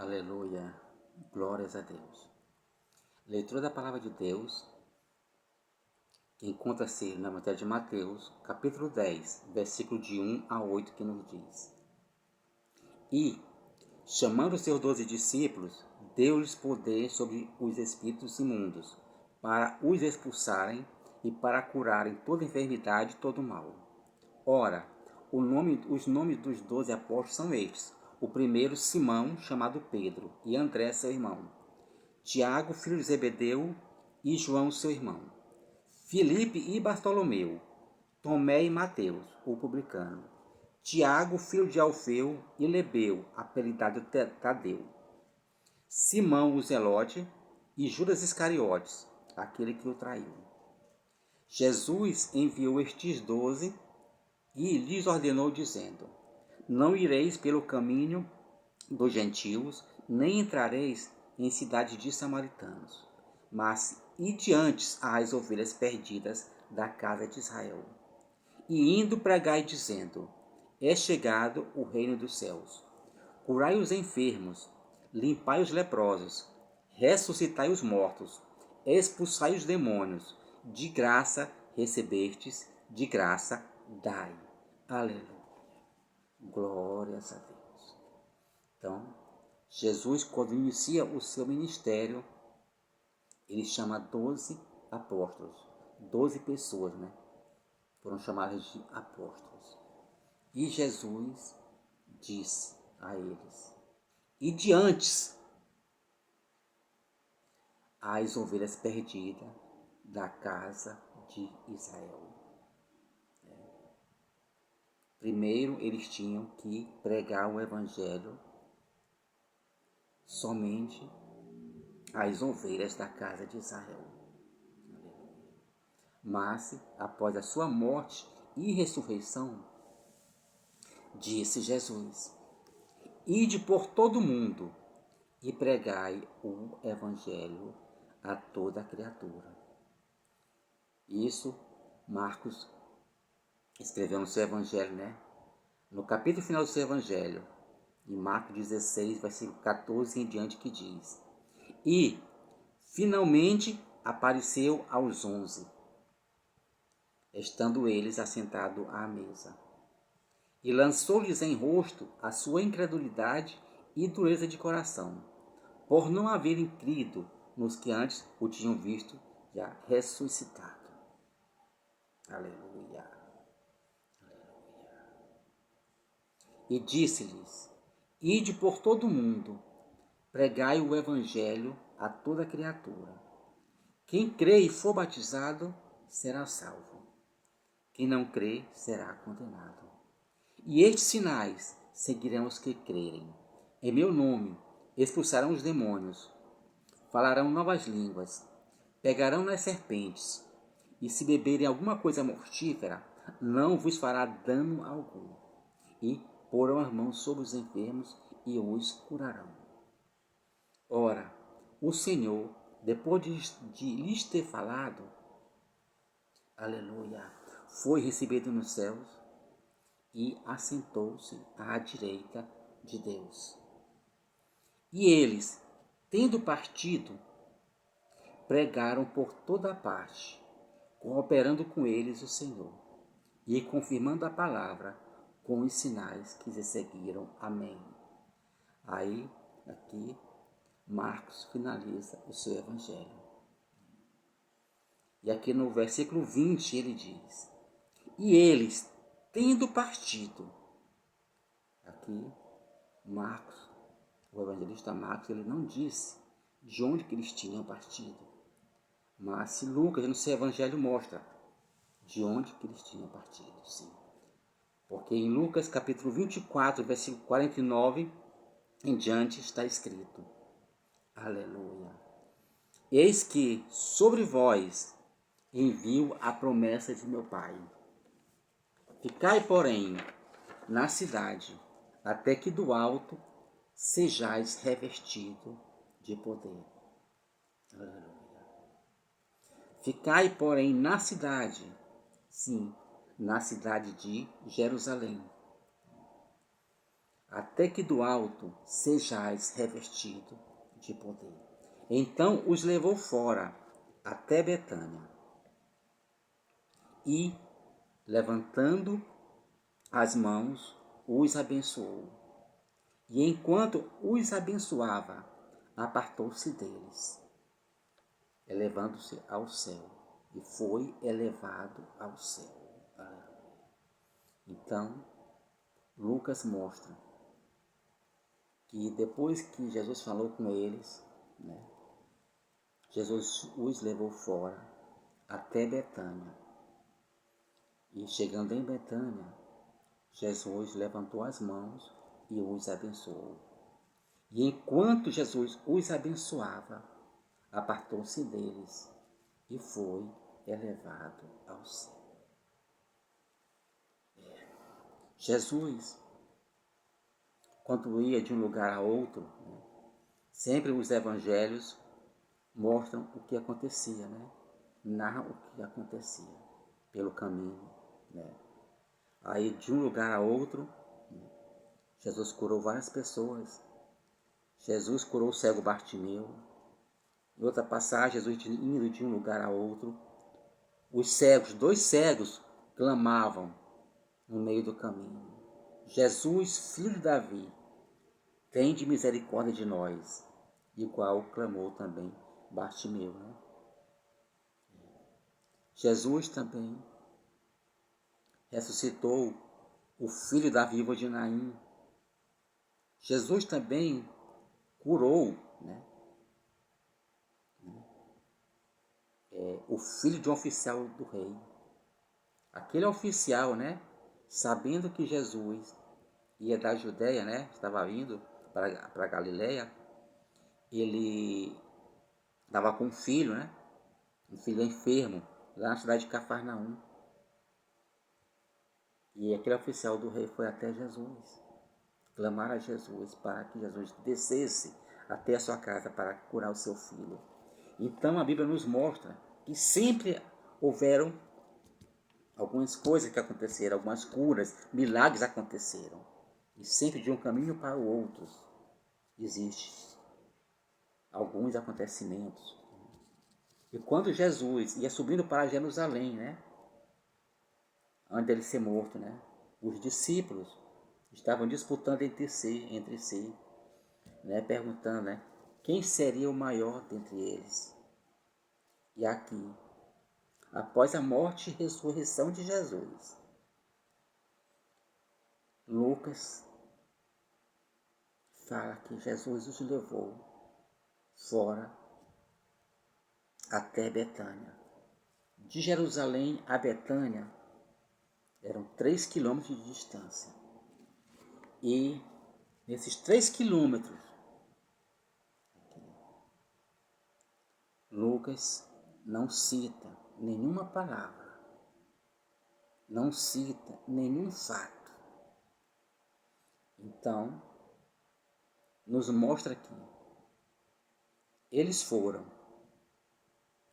Aleluia. Glórias a Deus. Leitura da Palavra de Deus, que encontra-se na matéria de Mateus, capítulo 10, versículo de 1 a 8, que nos diz: E, chamando os seus 12 discípulos, deu-lhes poder sobre os espíritos imundos, para os expulsarem e para curarem toda enfermidade e todo mal. Ora, os nomes dos 12 apóstolos são estes: o primeiro, Simão, chamado Pedro, e André, seu irmão; Tiago, filho de Zebedeu, e João, seu irmão; Filipe e Bartolomeu; Tomé e Mateus, o publicano; Tiago, filho de Alfeu, e Lebeu, apelidado Tadeu; Simão, o Zelote, e Judas Iscariotes, aquele que o traiu. Jesus enviou estes 12 e lhes ordenou, dizendo: Não ireis pelo caminho dos gentios, nem entrareis em cidades de samaritanos, mas ide antes às ovelhas perdidas da casa de Israel. E indo pregai, dizendo: É chegado o reino dos céus. Curai os enfermos, limpai os leprosos, ressuscitai os mortos, expulsai os demônios. De graça recebestes, de graça dai. Aleluia. Glórias a Deus. Então, Jesus, quando inicia o seu ministério, ele chama 12 apóstolos, 12 pessoas, né? Foram chamadas de apóstolos. E Jesus disse a eles: E de antes as ovelhas perdidas da casa de Israel. Primeiro, eles tinham que pregar o evangelho somente às ovelhas da casa de Israel. Mas, após a sua morte e ressurreição, disse Jesus: Ide por todo o mundo e pregai o evangelho a toda criatura. Isso Marcos escreveu no seu evangelho, né? No capítulo final do seu evangelho, em Marcos 16, versículo 14 em diante, que diz: E, finalmente, apareceu aos 11, estando eles assentados à mesa. E lançou-lhes em rosto a sua incredulidade e dureza de coração, por não haverem crido nos que antes o tinham visto já ressuscitado. Aleluia. Aleluia. E disse-lhes: Ide por todo o mundo, pregai o evangelho a toda criatura. Quem crê e for batizado será salvo. Quem não crê será condenado. E estes sinais seguirão os que crerem. Em meu nome expulsarão os demônios, falarão novas línguas, pegarão nas serpentes, e se beberem alguma coisa mortífera, não vos fará dano algum. E porão as mãos sobre os enfermos e os curarão. Ora, o Senhor, depois de lhes ter falado, aleluia, foi recebido nos céus e assentou-se à direita de Deus. E eles, tendo partido, pregaram por toda a parte, cooperando com eles o Senhor, e confirmando a palavra com os sinais que se seguiram. Amém. Aí, aqui, Marcos finaliza o seu evangelho. E aqui no versículo 20 ele diz: E eles, tendo partido, aqui Marcos, o evangelista Marcos, ele não disse de onde que eles tinham partido, mas se Lucas no seu evangelho mostra de onde que eles tinham partido, sim. Porque em Lucas capítulo 24, versículo 49 em diante está escrito: Aleluia. Eis que sobre vós envio a promessa de meu Pai. Ficai, porém, na cidade, até que do alto sejais revestido de poder. Aleluia. Ficai, porém, na cidade, sim, na cidade de Jerusalém, até que do alto sejais revestido de poder. Então os levou fora até Betânia e, levantando as mãos, os abençoou. E enquanto os abençoava, apartou-se deles, elevando-se ao céu, e foi elevado ao céu. Então, Lucas mostra que depois que Jesus falou com eles, né, Jesus os levou fora até Betânia. E chegando em Betânia, Jesus levantou as mãos e os abençoou. E enquanto Jesus os abençoava, apartou-se deles e foi elevado ao céu. Jesus, quando ia de um lugar a outro, né, sempre os evangelhos mostram o que acontecia, né? Narram o que acontecia pelo caminho, né? Aí de um lugar a outro, Jesus curou várias pessoas. Jesus curou o cego Bartimeu. Em outra passagem, Jesus indo de um lugar a outro, os cegos, 2 cegos, clamavam no meio do caminho: Jesus, filho de Davi, tende misericórdia de nós. Igual clamou também Bartimeu, né? Jesus também ressuscitou o filho da viúva de Naim. Jesus também curou, né, o filho de um oficial do rei. Aquele oficial, né, sabendo que Jesus ia da Judéia, né, estava indo para Galiléia, ele estava com um filho, né, um filho enfermo, lá na cidade de Cafarnaum. E aquele oficial do rei foi até Jesus, clamar a Jesus para que Jesus descesse até a sua casa para curar o seu filho. Então a Bíblia nos mostra que sempre houveram algumas coisas que aconteceram, algumas curas, milagres aconteceram. E sempre de um caminho para o outro existe alguns acontecimentos. E quando Jesus ia subindo para Jerusalém, né, antes dele ser morto, né, os discípulos estavam disputando entre si, né, perguntando, né, quem seria o maior dentre eles. E aqui, após a morte e ressurreição de Jesus, Lucas fala que Jesus os levou fora até Betânia. De Jerusalém a Betânia eram 3 quilômetros de distância. E nesses 3 quilômetros, Lucas não cita nenhuma palavra, não cita nenhum fato. Então, nos mostra que eles foram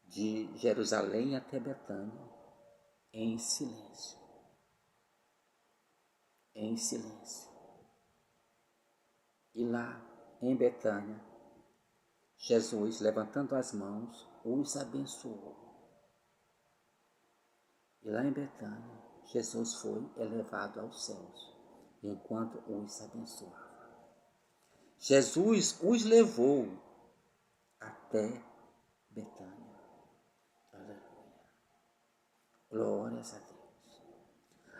de Jerusalém até Betânia em silêncio. Em silêncio. E lá em Betânia, Jesus, levantando as mãos, os abençoou. E lá em Betânia, Jesus foi elevado aos céus, enquanto os abençoava. Jesus os levou até Betânia. Aleluia. Glórias a Deus.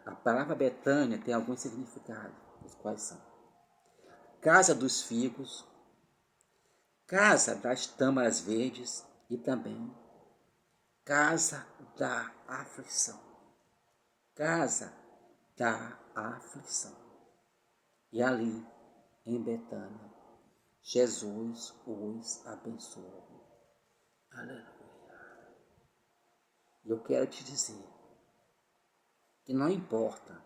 A palavra Betânia tem alguns significados, os quais são: casa dos figos, casa das tâmaras verdes e também casa da aflição. Casa da aflição. E ali, em Betânia, Jesus os abençoou. Aleluia. E eu quero te dizer que não importa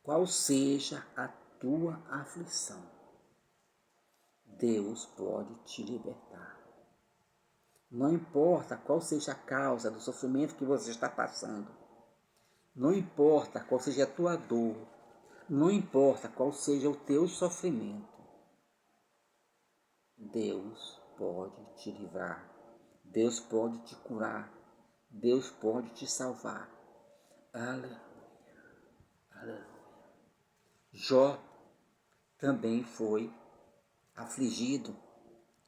qual seja a tua aflição, Deus pode te libertar. Não importa qual seja a causa do sofrimento que você está passando, não importa qual seja a tua dor, Não importa qual seja o teu sofrimento, Deus pode te livrar, Deus pode te curar, Deus pode te salvar. Aleluia, aleluia. Jó também foi afligido.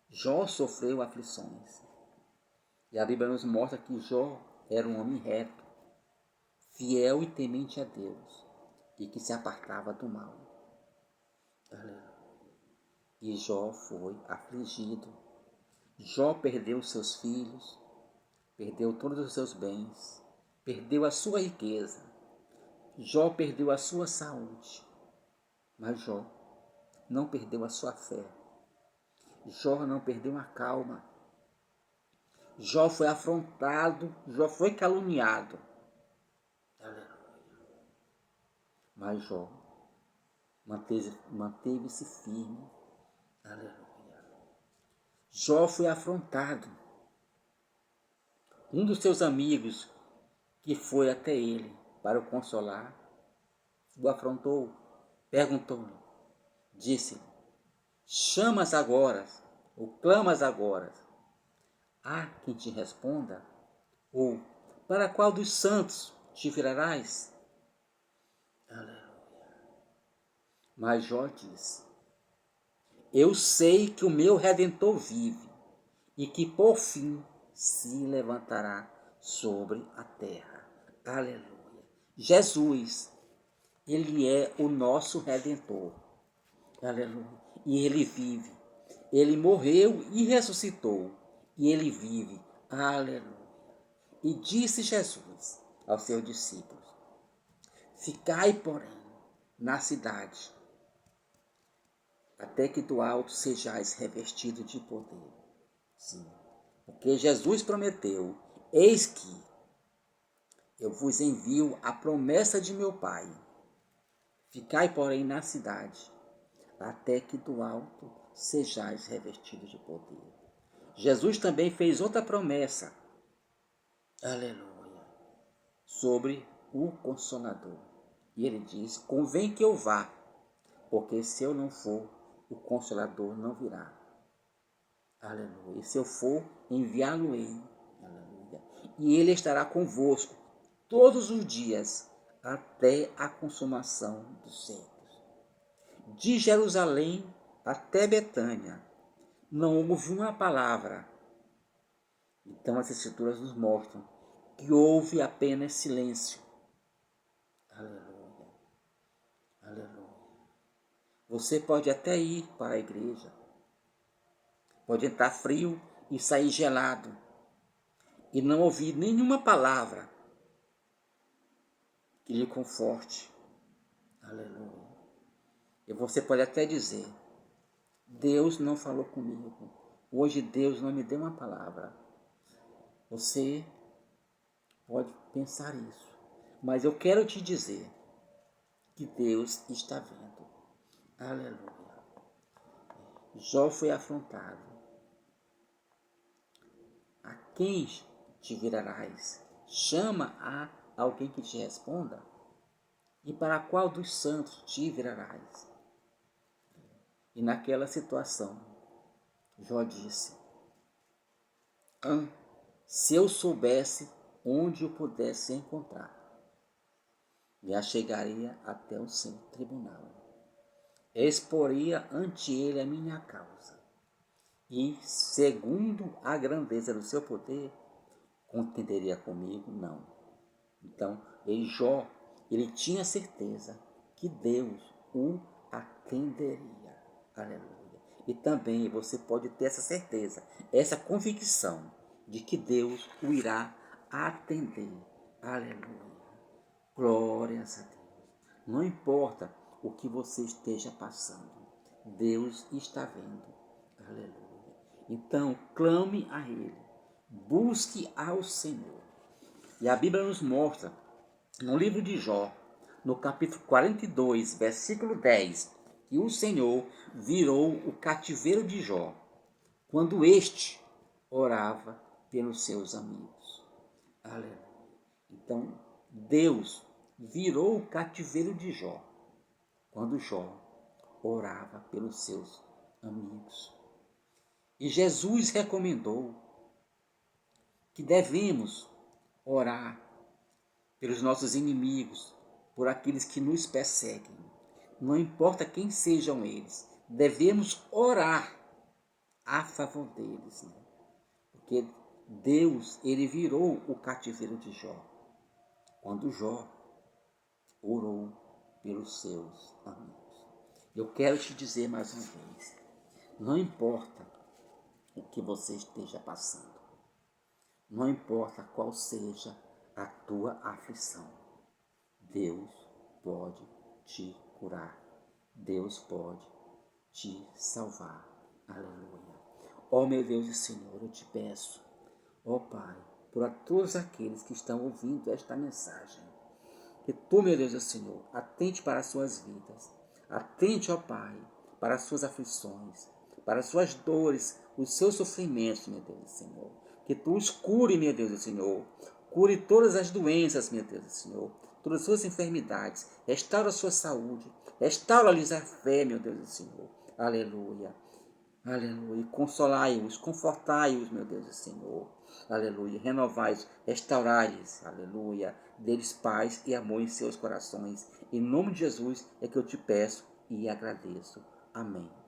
Jó sofreu aflições. E a Bíblia nos mostra que Jó era um homem reto, fiel e temente a Deus, e que se apartava do mal. Aleluia. E Jó foi afligido. Jó perdeu seus filhos, perdeu todos os seus bens, perdeu a sua riqueza. Jó perdeu a sua saúde. Mas Jó não perdeu a sua fé. Jó não perdeu a calma. Jó foi afrontado, Jó foi caluniado. Aleluia. Mas Jó manteve-se firme. Aleluia. Jó foi afrontado. Um dos seus amigos, que foi até ele para o consolar, o afrontou, perguntou-lhe, disse-lhe: chamas agora, ou clamas agora, há quem te responda? Ou para qual dos santos te virarás? Aleluia. Mas Jó disse: eu sei que o meu Redentor vive e que por fim se levantará sobre a terra. Aleluia. Jesus, ele é o nosso Redentor. Aleluia. E ele vive. Ele morreu e ressuscitou. E ele vive. Aleluia. E disse Jesus aos seus discípulos: ficai, porém, na cidade, até que do alto sejais revestidos de poder. Sim. Porque Jesus prometeu: eis que eu vos envio a promessa de meu Pai. Ficai, porém, na cidade, até que do alto sejais revestidos de poder. Jesus também fez outra promessa, aleluia, sobre o Consolador. E ele diz: convém que eu vá, porque se eu não for, o Consolador não virá. Aleluia. E se eu for, enviá-lo-ei. Aleluia. E ele estará convosco todos os dias, até a consumação dos séculos. De Jerusalém até Betânia, não houve uma palavra. Então as Escrituras nos mostram que houve apenas silêncio. Aleluia. Aleluia. Você pode até ir para a igreja, pode entrar frio e sair gelado, e não ouvir nenhuma palavra que lhe conforte. Aleluia. E você pode até dizer: Deus não falou comigo. Hoje Deus não me deu uma palavra. Você pode pensar isso. Mas eu quero te dizer que Deus está vendo. Aleluia. Jó foi afrontado. A quem te virarás? Chama a alguém que te responda. E para qual dos santos te virarás? E naquela situação, Jó disse: se eu soubesse onde o pudesse encontrar, me achegaria até o seu tribunal, exporia ante ele a minha causa, e, segundo a grandeza do seu poder, contenderia comigo? Não. Então, Jó, ele tinha certeza que Deus o atenderia. Aleluia. E também você pode ter essa certeza, essa convicção de que Deus o irá atender. Aleluia. Glórias a Deus. Não importa o que você esteja passando, Deus está vendo. Aleluia. Então, clame a Ele, busque ao Senhor. E a Bíblia nos mostra, no livro de Jó, no capítulo 42, versículo 10, que o Senhor virou o cativeiro de Jó, quando este orava pelos seus amigos. Aleluia. Então, Deus virou o cativeiro de Jó, quando Jó orava pelos seus amigos. E Jesus recomendou que devemos orar pelos nossos inimigos, por aqueles que nos perseguem. Não importa quem sejam eles, devemos orar a favor deles, né? Porque Deus, ele virou o cativeiro de Jó, quando Jó orou pelos seus amigos. Eu quero te dizer mais uma vez, não importa o que você esteja passando, não importa qual seja a tua aflição, Deus pode te curar, Deus pode te salvar. Aleluia. Ó meu Deus e Senhor, eu te peço, ó Pai, por todos aqueles que estão ouvindo esta mensagem, que tu, meu Deus e Senhor, atente para as suas vidas, atente, ó Pai, para as suas aflições, para as suas dores, os seus sofrimentos, meu Deus e Senhor. Que tu os cure, meu Deus e Senhor. Cure todas as doenças, meu Deus e Senhor. Todas as suas enfermidades. Restaura a sua saúde. Restaura-lhes a fé, meu Deus e Senhor. Aleluia. Aleluia. Consolai-os, confortai-os, meu Deus e Senhor. Aleluia. Renovai-os, restaurai-lhes. Aleluia. Dê-lhes paz e amor em seus corações. Em nome de Jesus é que eu te peço e agradeço. Amém.